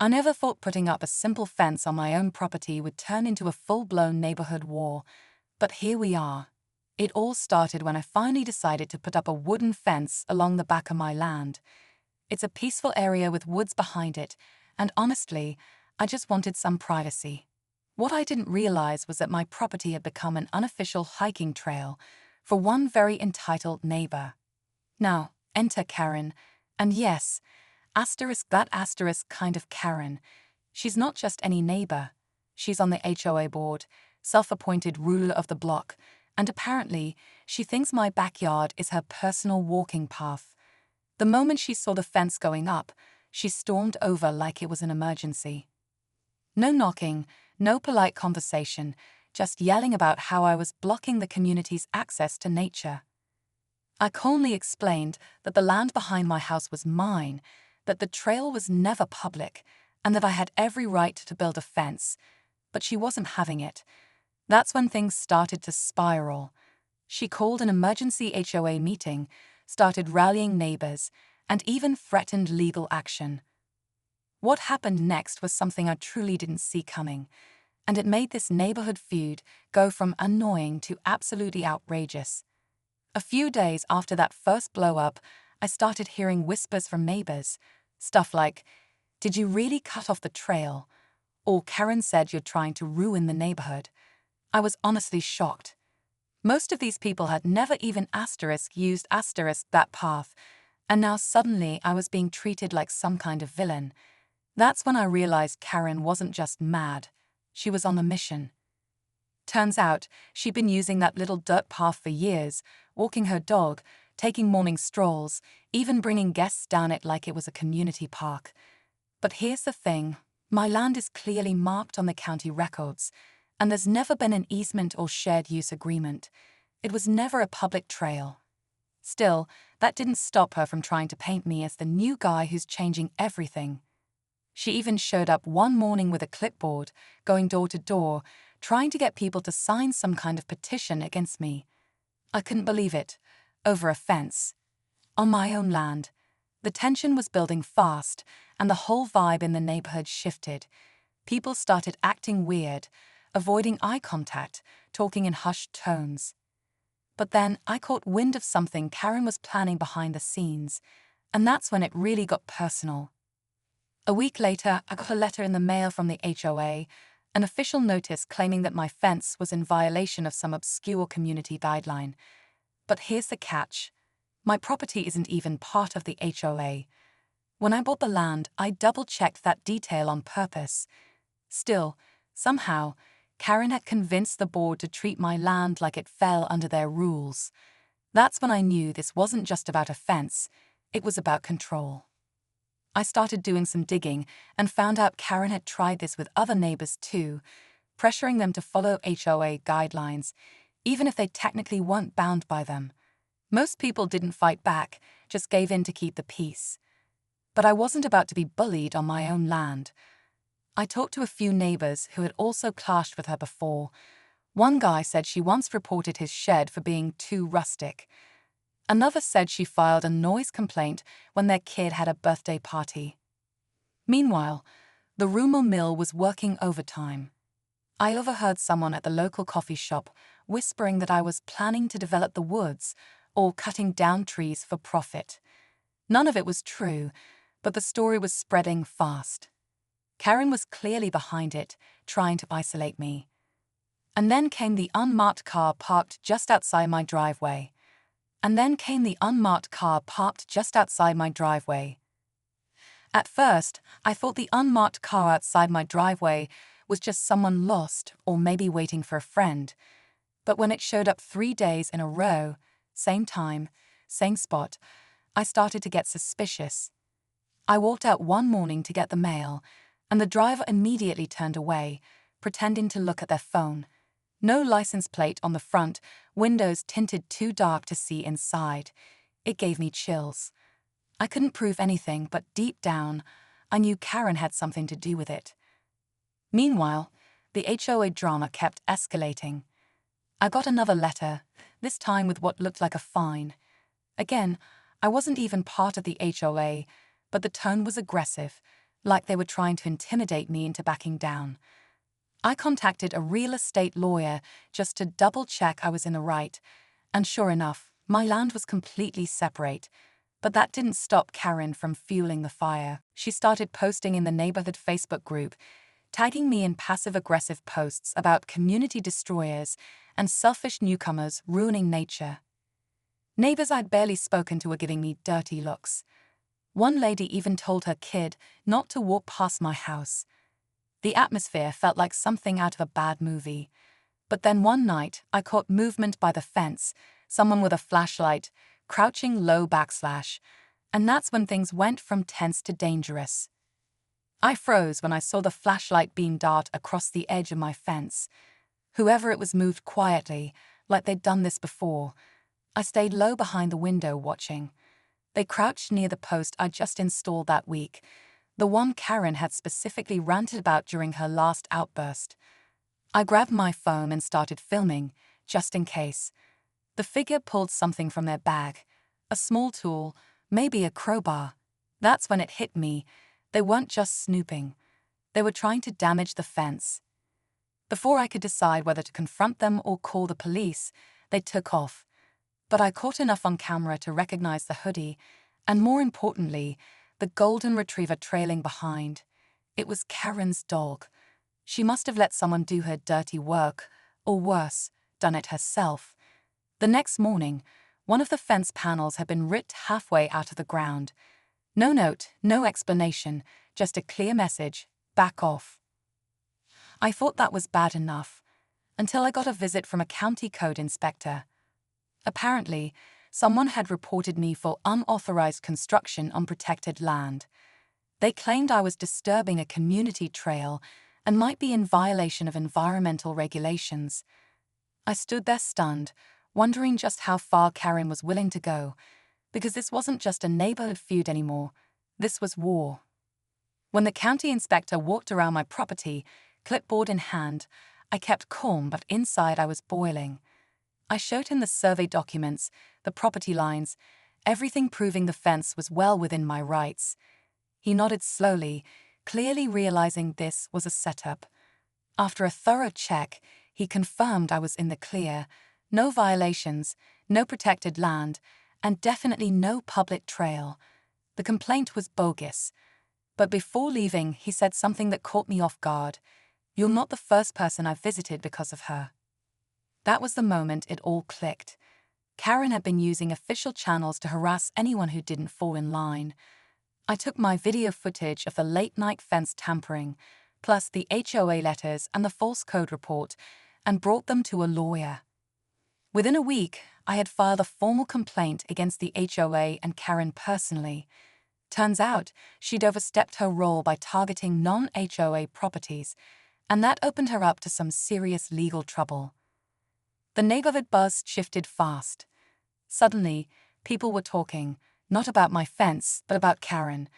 I never thought putting up a simple fence on my own property would turn into a full-blown neighborhood war, but here we are. It all started when I finally decided to put up a wooden fence along the back of my land. It's a peaceful area with woods behind it, and honestly, I just wanted some privacy. What I didn't realize was that my property had become an unofficial hiking trail for one very entitled neighbor. Now, enter Karen, and yes, that asterisk kind of Karen. She's not just any neighbor. She's on the HOA board, self-appointed ruler of the block, and apparently, she thinks my backyard is her personal walking path. The moment she saw the fence going up, she stormed over like it was an emergency. No knocking, no polite conversation, just yelling about how I was blocking the community's access to nature. I calmly explained that the land behind my house was mine, that the trail was never public, and that I had every right to build a fence, but she wasn't having it. That's when things started to spiral. She called an emergency HOA meeting, started rallying neighbors, and even threatened legal action. What happened next was something I truly didn't see coming, and it made this neighborhood feud go from annoying to absolutely outrageous. A few days after that first blow-up, I started hearing whispers from neighbors. Stuff like, "Did you really cut off the trail?" Or "Karen said you're trying to ruin the neighborhood." I was honestly shocked. Most of these people had never even used that path, and now suddenly I was being treated like some kind of villain. That's when I realized Karen wasn't just mad, she was on a mission. Turns out, she'd been using that little dirt path for years, walking her dog, taking morning strolls, even bringing guests down it like it was a community park. But here's the thing, my land is clearly marked on the county records, and there's never been an easement or shared use agreement. It was never a public trail. Still, that didn't stop her from trying to paint me as the new guy who's changing everything. She even showed up one morning with a clipboard, going door to door, trying to get people to sign some kind of petition against me. I couldn't believe it. Over a fence. On my own land. The tension was building fast, and the whole vibe in the neighborhood shifted. People started acting weird, avoiding eye contact, talking in hushed tones. But then I caught wind of something Karen was planning behind the scenes, and that's when it really got personal. A week later, I got a letter in the mail from the HOA, an official notice claiming that my fence was in violation of some obscure community guideline. But here's the catch. My property isn't even part of the HOA. When I bought the land, I double-checked that detail on purpose. Still, somehow, Karen had convinced the board to treat my land like it fell under their rules. That's when I knew this wasn't just about a fence, it was about control. I started doing some digging and found out Karen had tried this with other neighbors too, pressuring them to follow HOA guidelines, even if they technically weren't bound by them. Most people didn't fight back, just gave in to keep the peace. But I wasn't about to be bullied on my own land. I talked to a few neighbors who had also clashed with her before. One guy said she once reported his shed for being too rustic. Another said she filed a noise complaint when their kid had a birthday party. Meanwhile, the rumor mill was working overtime. I overheard someone at the local coffee shop whispering that I was planning to develop the woods or cutting down trees for profit. None of it was true, but the story was spreading fast. Karen was clearly behind it, trying to isolate me. And then came the unmarked car parked just outside my driveway. At first, I thought the unmarked car outside my driveway was just someone lost or maybe waiting for a friend. But when it showed up 3 days in a row, same time, same spot, I started to get suspicious. I walked out one morning to get the mail, and the driver immediately turned away, pretending to look at their phone. No license plate on the front, windows tinted too dark to see inside. It gave me chills. I couldn't prove anything, but deep down, I knew Karen had something to do with it. Meanwhile, the HOA drama kept escalating. I got another letter, this time with what looked like a fine. Again, I wasn't even part of the HOA, but the tone was aggressive, like they were trying to intimidate me into backing down. I contacted a real estate lawyer just to double-check I was in the right, and sure enough, my land was completely separate. But that didn't stop Karen from fueling the fire. She started posting in the neighborhood Facebook group, tagging me in passive-aggressive posts about community destroyers and selfish newcomers ruining nature. Neighbors I'd barely spoken to were giving me dirty looks. One lady even told her kid not to walk past my house. The atmosphere felt like something out of a bad movie. But then one night, I caught movement by the fence, someone with a flashlight, crouching low /, and that's when things went from tense to dangerous. I froze when I saw the flashlight beam dart across the edge of my fence. Whoever it was moved quietly, like they'd done this before. I stayed low behind the window watching. They crouched near the post I'd just installed that week, the one Karen had specifically ranted about during her last outburst. I grabbed my phone and started filming, just in case. The figure pulled something from their bag, a small tool, maybe a crowbar. That's when it hit me. They weren't just snooping. They were trying to damage the fence. Before I could decide whether to confront them or call the police, they took off. But I caught enough on camera to recognize the hoodie, and more importantly, the golden retriever trailing behind. It was Karen's dog. She must have let someone do her dirty work, or worse, done it herself. The next morning, one of the fence panels had been ripped halfway out of the ground. No note, no explanation, just a clear message: back off. I thought that was bad enough, until I got a visit from a county code inspector. Apparently, someone had reported me for unauthorized construction on protected land. They claimed I was disturbing a community trail and might be in violation of environmental regulations. I stood there stunned, wondering just how far Karen was willing to go, because this wasn't just a neighborhood feud anymore, this was war. When the county inspector walked around my property, clipboard in hand, I kept calm, but inside I was boiling. I showed him the survey documents, the property lines, everything proving the fence was well within my rights. He nodded slowly, clearly realizing this was a setup. After a thorough check, he confirmed I was in the clear. No violations, no protected land, and definitely no public trail. The complaint was bogus. But before leaving, he said something that caught me off guard. "You're not the first person I've visited because of her." That was the moment it all clicked. Karen had been using official channels to harass anyone who didn't fall in line. I took my video footage of the late-night fence tampering, plus the HOA letters and the false code report, and brought them to a lawyer. Within a week, I had filed a formal complaint against the HOA and Karen personally. Turns out, she'd overstepped her role by targeting non-HOA properties, and that opened her up to some serious legal trouble. The neighborhood buzz shifted fast. Suddenly, people were talking, not about my fence, but about Karen.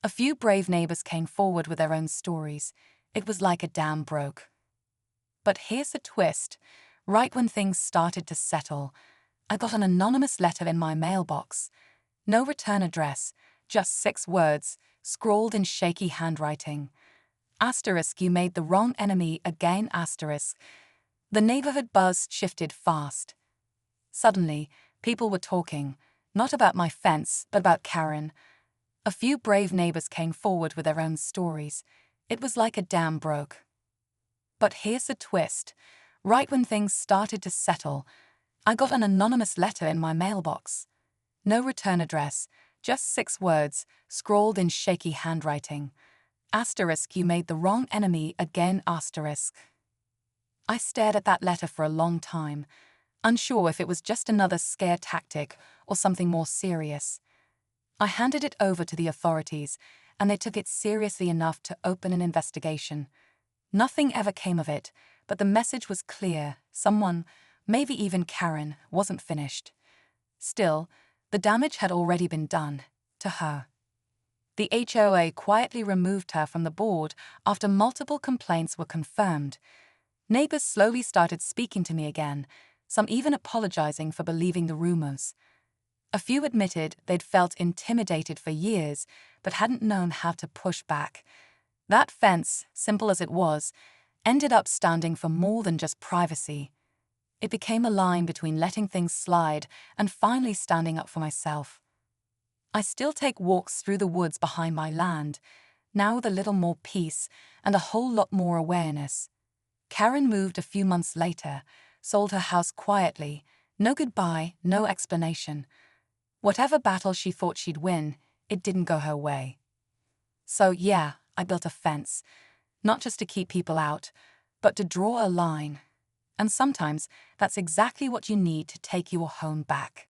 A few brave neighbors came forward with their own stories. It was like a dam broke. But here's the twist. Right when things started to settle, I got an anonymous letter in my mailbox. No return address, just 6 words, scrawled in shaky handwriting. Asterisk, you made the wrong enemy again, asterisk. The neighborhood buzz shifted fast. Suddenly, people were talking, not about my fence, but about Karen. A few brave neighbors came forward with their own stories. It was like a dam broke. But here's the twist. Right when things started to settle, I got an anonymous letter in my mailbox. No return address, just 6 words, scrawled in shaky handwriting. Asterisk, you made the wrong enemy again, asterisk. I stared at that letter for a long time, unsure if it was just another scare tactic or something more serious. I handed it over to the authorities, and they took it seriously enough to open an investigation. Nothing ever came of it, but the message was clear. Someone, maybe even Karen, wasn't finished. Still, the damage had already been done, to her. The HOA quietly removed her from the board after multiple complaints were confirmed. Neighbors slowly started speaking to me again, some even apologizing for believing the rumors. A few admitted they'd felt intimidated for years, but hadn't known how to push back. That fence, simple as it was, ended up standing for more than just privacy. It became a line between letting things slide and finally standing up for myself. I still take walks through the woods behind my land, now with a little more peace and a whole lot more awareness. Karen moved a few months later, sold her house quietly, no goodbye, no explanation. Whatever battle she thought she'd win, it didn't go her way. So yeah, I built a fence, not just to keep people out, but to draw a line. And sometimes that's exactly what you need to take your home back.